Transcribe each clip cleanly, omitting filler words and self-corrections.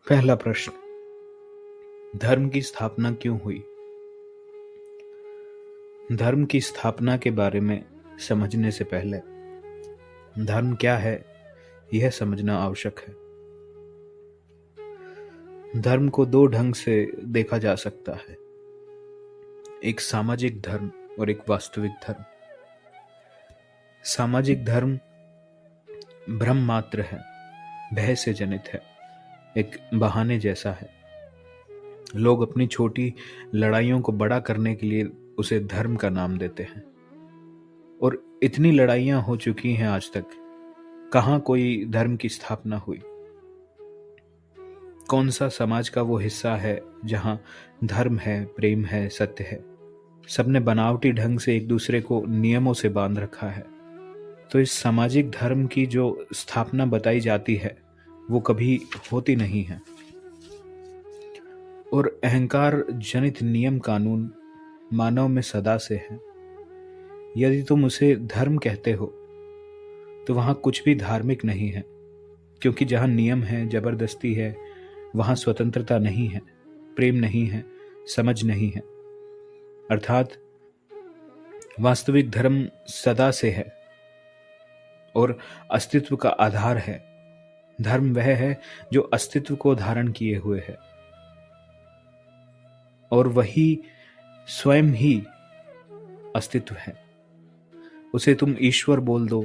पहला प्रश्न, धर्म की स्थापना क्यों हुई? धर्म की स्थापना के बारे में समझने से पहले धर्म क्या है यह समझना आवश्यक है। धर्म को दो ढंग से देखा जा सकता है, एक सामाजिक धर्म और एक वास्तविक धर्म। सामाजिक धर्म भ्रम मात्र है, भय से जनित है, एक बहाने जैसा है। लोग अपनी छोटी लड़ाइयों को बड़ा करने के लिए उसे धर्म का नाम देते हैं, और इतनी लड़ाइयां हो चुकी हैं आज तक, कहां कोई धर्म की स्थापना हुई? कौन सा समाज का वो हिस्सा है जहां धर्म है, प्रेम है, सत्य है? सबने बनावटी ढंग से एक दूसरे को नियमों से बांध रखा है। तो इस सामाजिक धर्म की जो स्थापना बताई जाती है वो कभी होती नहीं है। और अहंकार जनित नियम कानून मानव में सदा से है। यदि तुम उसे धर्म कहते हो तो वहां कुछ भी धार्मिक नहीं है, क्योंकि जहां नियम है, जबरदस्ती है, वहां स्वतंत्रता नहीं है, प्रेम नहीं है, समझ नहीं है। अर्थात वास्तविक धर्म सदा से है और अस्तित्व का आधार है। धर्म वह है जो अस्तित्व को धारण किए हुए है, और वही स्वयं ही अस्तित्व है। उसे तुम ईश्वर बोल दो,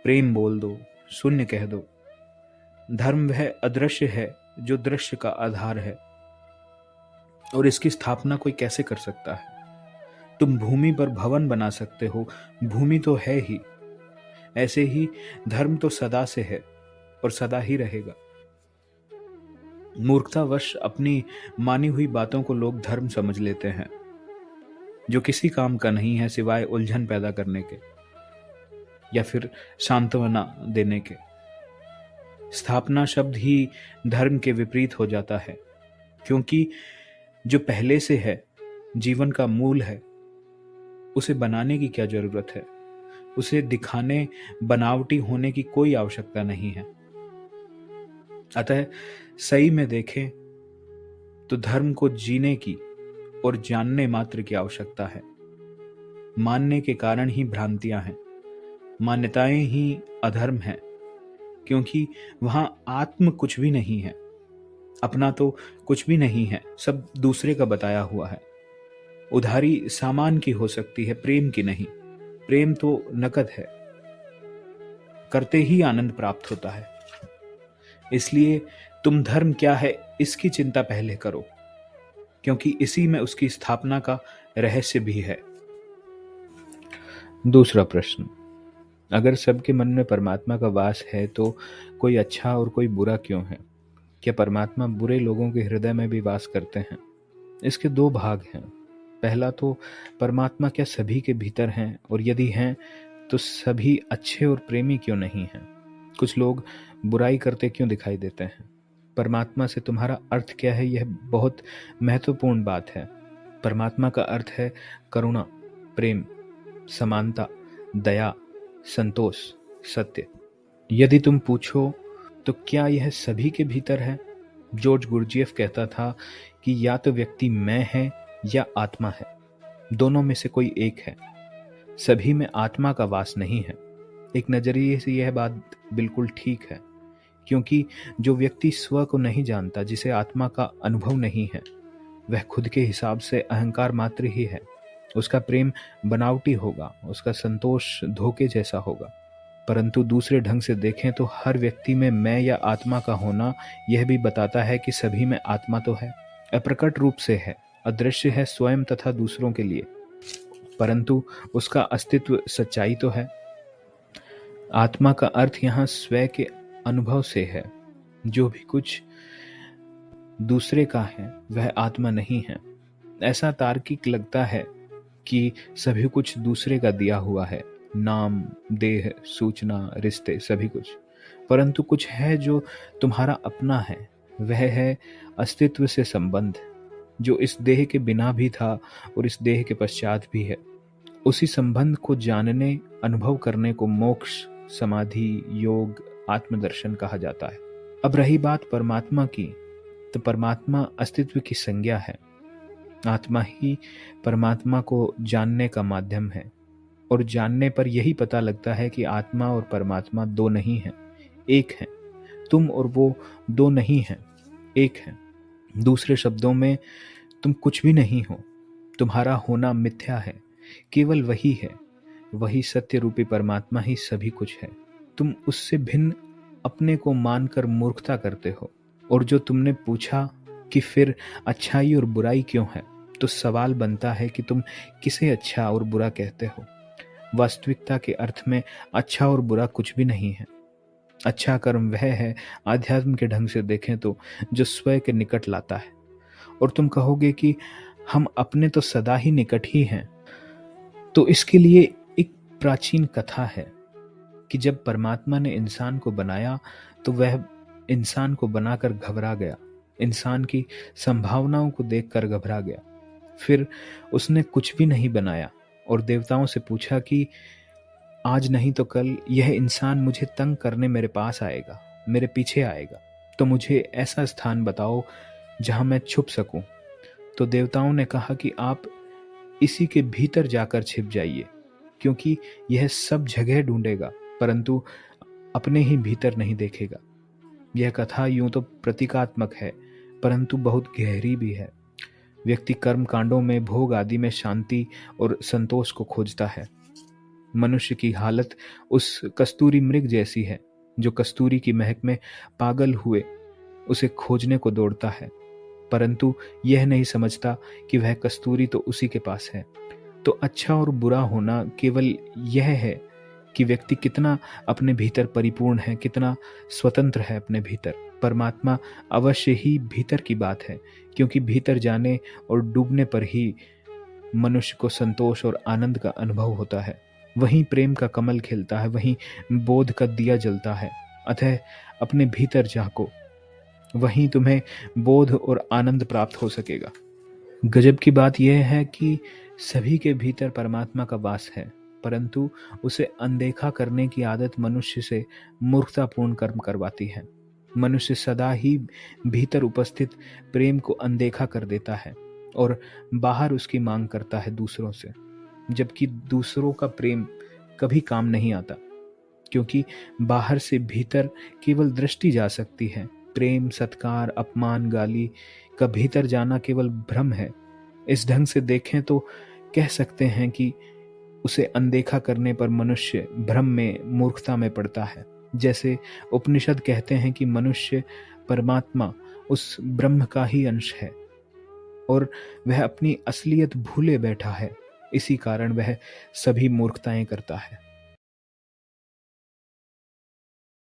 प्रेम बोल दो, शून्य कह दो। धर्म वह अदृश्य है जो दृश्य का आधार है, और इसकी स्थापना कोई कैसे कर सकता है? तुम भूमि पर भवन बना सकते हो, भूमि तो है ही। ऐसे ही धर्म तो सदा से है और सदा ही रहेगा। मूर्खतावश अपनी मानी हुई बातों को लोग धर्म समझ लेते हैं, जो किसी काम का नहीं है सिवाय उलझन पैदा करने के या फिर सांत्वना देने के। स्थापना शब्द ही धर्म के विपरीत हो जाता है, क्योंकि जो पहले से है, जीवन का मूल है, उसे बनाने की क्या जरूरत है? उसे दिखाने, बनावटी होने की कोई आवश्यकता नहीं है। अतः सही में देखें तो धर्म को जीने की और जानने मात्र की आवश्यकता है। मानने के कारण ही भ्रांतियां हैं, मान्यताएं ही अधर्म हैं, क्योंकि वहां आत्म कुछ भी नहीं है, अपना तो कुछ भी नहीं है, सब दूसरे का बताया हुआ है। उधारी सामान की हो सकती है, प्रेम की नहीं। प्रेम तो नकद है, करते ही आनंद प्राप्त होता है। इसलिए तुम धर्म क्या है इसकी चिंता पहले करो, क्योंकि इसी में उसकी स्थापना का रहस्य भी है। दूसरा प्रश्न, अगर सबके मन में परमात्मा का वास है तो कोई अच्छा और कोई बुरा क्यों है? क्या परमात्मा बुरे लोगों के हृदय में भी वास करते हैं? इसके दो भाग हैं। पहला तो परमात्मा क्या सभी के भीतर हैं, और यदि हैं तो सभी अच्छे और प्रेमी क्यों नहीं हैं? कुछ लोग बुराई करते क्यों दिखाई देते हैं? परमात्मा से तुम्हारा अर्थ क्या है, यह बहुत महत्वपूर्ण बात है। परमात्मा का अर्थ है करुणा, प्रेम, समानता, दया, संतोष, सत्य। यदि तुम पूछो तो क्या यह सभी के भीतर है? जॉर्ज गुरजिएफ कहता था कि या तो व्यक्ति मैं है या आत्मा है, दोनों में से कोई एक है। सभी में आत्मा का वास नहीं है। एक नजरिए से यह बात बिल्कुल ठीक है, क्योंकि जो व्यक्ति स्व को नहीं जानता, जिसे आत्मा का अनुभव नहीं है, वह खुद के हिसाब से अहंकार मात्र ही है। उसका प्रेम बनावटी होगा, उसका संतोष धोखे जैसा होगा। परंतु दूसरे ढंग से देखें तो हर व्यक्ति में मैं या आत्मा का होना यह भी बताता है कि सभी में आत्मा तो है, अप्रकट रूप से है, अदृश्य है स्वयं तथा दूसरों के लिए, परंतु उसका अस्तित्व सच्चाई तो है। आत्मा का अर्थ यहाँ स्वयं के अनुभव से है। जो भी कुछ दूसरे का है वह आत्मा नहीं है। ऐसा तार्किक लगता है कि सभी कुछ दूसरे का दिया हुआ है, नाम, देह, सूचना, रिश्ते, सभी कुछ। परंतु कुछ है जो तुम्हारा अपना है, वह है अस्तित्व से संबंध, जो इस देह के बिना भी था और इस देह के पश्चात भी है। उसी संबंध को जानने, अनुभव करने को मोक्ष, समाधि, योग, आत्मदर्शन कहा जाता है। अब रही बात परमात्मा की, तो परमात्मा अस्तित्व की संज्ञा है। आत्मा ही परमात्मा को जानने का माध्यम है, और जानने पर यही पता लगता है कि आत्मा और परमात्मा दो नहीं हैं, एक हैं। तुम और वो दो नहीं हैं, एक हैं। दूसरे शब्दों में, तुम कुछ भी नहीं हो, तुम्हारा होना मिथ्या है, केवल वही है, वही सत्य रूपी परमात्मा ही सभी कुछ है। तुम उससे भिन्न अपने को मानकर मूर्खता करते हो। और जो तुमने पूछा कि फिर अच्छाई और बुराई क्यों है, तो सवाल बनता है कि तुम किसे अच्छा और बुरा कहते हो। वास्तविकता के अर्थ में अच्छा और बुरा कुछ भी नहीं है। अच्छा कर्म वह है, आध्यात्म के ढंग से देखें तो, जो स्वयं के निकट लाता है। और तुम कहोगे कि हम अपने तो सदा ही निकट ही हैं। तो इसके लिए एक प्राचीन कथा है कि जब परमात्मा ने इंसान को बनाया तो वह इंसान को बनाकर घबरा गया, इंसान की संभावनाओं को देखकर घबरा गया। फिर उसने कुछ भी नहीं बनाया और देवताओं से पूछा कि आज नहीं तो कल यह इंसान मुझे तंग करने मेरे पास आएगा, मेरे पीछे आएगा, तो मुझे ऐसा स्थान बताओ जहां मैं छुप सकूं। तो देवताओं ने कहा कि आप इसी के भीतर जाकर छिप जाइए, क्योंकि यह सब जगह ढूंढेगा परंतु अपने ही भीतर नहीं देखेगा। यह कथा यूं तो प्रतीकात्मक है परंतु बहुत गहरी भी है। व्यक्ति कर्म कांडों में, भोग आदि में शांति और संतोष को खोजता है। मनुष्य की हालत उस कस्तूरी मृग जैसी है जो कस्तूरी की महक में पागल हुए उसे खोजने को दौड़ता है, परंतु यह नहीं समझता कि वह कस्तूरी तो उसी के पास है। तो अच्छा और बुरा होना केवल यह है कि व्यक्ति कितना अपने भीतर परिपूर्ण है, कितना स्वतंत्र है अपने भीतर। परमात्मा अवश्य ही भीतर की बात है, क्योंकि भीतर जाने और डूबने पर ही मनुष्य को संतोष और आनंद का अनुभव होता है। वहीं प्रेम का कमल खिलता है, वहीं बोध का दिया जलता है। अतः अपने भीतर झांको, वहीं तुम्हें बोध और आनंद प्राप्त हो सकेगा। गजब की बात यह है कि सभी के भीतर परमात्मा का वास है, परंतु उसे अनदेखा करने की आदत मनुष्य से मूर्खतापूर्ण कर्म करवाती है। मनुष्य सदा ही भीतर उपस्थित प्रेम को अनदेखा कर देता है और बाहर उसकी मांग करता है दूसरों से, जबकि दूसरों का प्रेम कभी काम नहीं आता, क्योंकि बाहर से भीतर केवल दृष्टि जा सकती है। प्रेम, सत्कार, अपमान, गाली का भीतर जाना केवल भ्रम है। इस ढंग से देखें तो कह सकते हैं कि उसे अनदेखा करने पर मनुष्य भ्रम में, मूर्खता में पड़ता है। जैसे उपनिषद कहते हैं कि मनुष्य परमात्मा उस ब्रह्म का ही अंश है और वह अपनी असलियत भूले बैठा है, इसी कारण वह सभी मूर्खताएं करता है।